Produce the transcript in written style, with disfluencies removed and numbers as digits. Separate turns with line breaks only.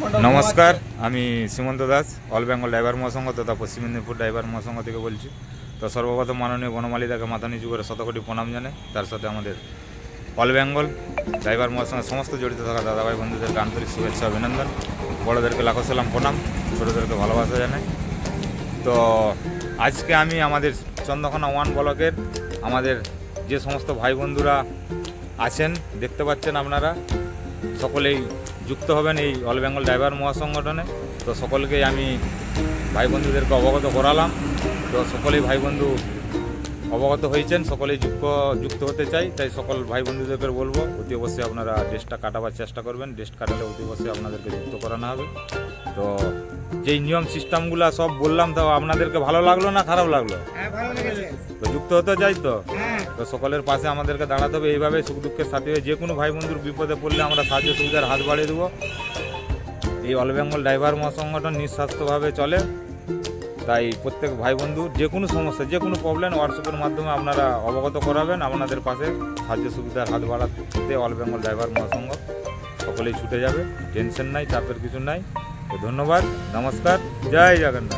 নমস্কার, আমি সীমন্ত Das, all Bengal driver মহাসংঘ তথা পশ্চিম মেদিনীপুর ড্রাইভার মহাসংঘ থেকে বলছি। তো সর্বপ্রথম মাননীয় বনমালীদাকে মাথা নিচু করে শতকোটি প্রণাম জানাই। তার সাথে আমাদের অল বেঙ্গল ড্রাইভার মহাসংঘের সমস্ত জড়িত থাকা দাদাভাই বন্ধুদেরকে আন্তরিক শুভেচ্ছা অভিনন্দন। বড়োদেরকে লাখো সালাম প্রণাম, ছোটোদেরকে ভালোবাসা জানাই। তো আজকে আমি আমাদের চন্দ্রকোনা 1 ব্লকের আমাদের যে সমস্ত ভাই বন্ধুরা আছেন, দেখতে পাচ্ছেন আপনারা, সকলেই যুক্ত হবেন এই অল বেঙ্গল ড্রাইভার মহাসংগঠনে। তো সকলকেই আমি ভাই বন্ধুদেরকে অবগত করালাম। তো সকলেই ভাই বন্ধু অবগত হয়েছেন, সকলেই যুক্ত হতে চাই। তাই সকল ভাই বন্ধুদেরকে বলবো অতি অবশ্যই আপনারা ড্রেসটা কাটাবার চেষ্টা করবেন। ড্রেস কাটালে অতি অবশ্যই আপনাদেরকে যুক্ত করানো হবে। তো যেই নিয়ম সিস্টেমগুলো সব বললাম, তো আপনাদেরকে ভালো লাগলো না খারাপ লাগলো? তো যুক্ত হতে চাই। তো সকলের পাশে আমাদেরকে দাঁড়াতে হবে। এইভাবে সুখ দুঃখের সাথে হয়ে যে কোনো ভাই বন্ধুর বিপদে পড়লে আমরা সাহায্য সুবিধার হাত বাড়িয়ে দেবো। এই অল বেঙ্গল ড্রাইভার মহাসংগঠন নিঃস্বার্থভাবে চলে। তাই প্রত্যেক ভাই বন্ধু যে কোনো সমস্যা, যে কোনো প্রবলেম হোয়াটসঅ্যাপের মাধ্যমে আপনারা অবগত করাবেন। আপনাদের পাশে সাহায্য সুবিধার হাত বাড়াতে অল বেঙ্গল ড্রাইভার মহাসংঘ সকলেই ছুটে যাবে। টেনশন নাই, চাপের কিছু নাই। তো ধন্যবাদ, নমস্কার, জয় জগন্নাথ।